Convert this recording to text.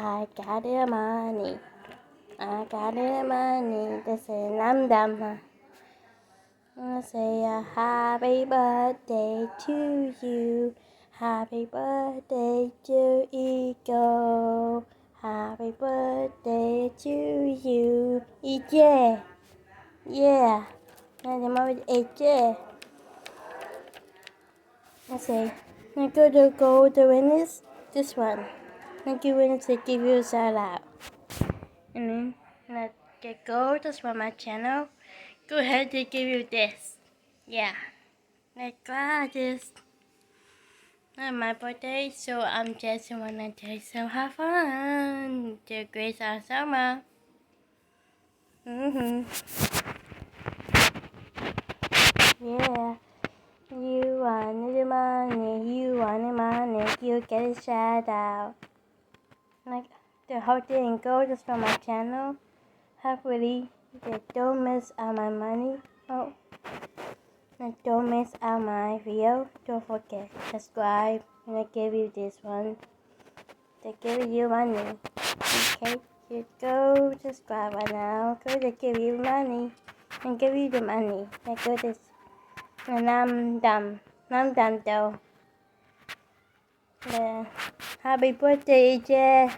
I got the money. I got the money. They say I'm dumb. I say happy birthday to you. Happy birthday to Eagle. Happy birthday to you. Yeah. Yeah. Now the mom is yeah. I say, I'm going to go to witness this one. Thank you, witness, to give you a shout out. And then, let's get go. That's for my channel. Go ahead to give you this. Yeah. Let's go this. It's my birthday, so I'm just wanna take some have fun. To grace our summer. Yeah. You want the money, you want the money, you get a shout out. Like the whole thing goes just from my channel. Hopefully they don't miss out my money. Oh, and don't miss out my video. Don't forget subscribe, and I give you this one. They give you money. Okay, you go subscribe right now. Go to give you money and give you the money. I go this. And I'm done. I'm done though. Yeah. Happy birthday, AJ.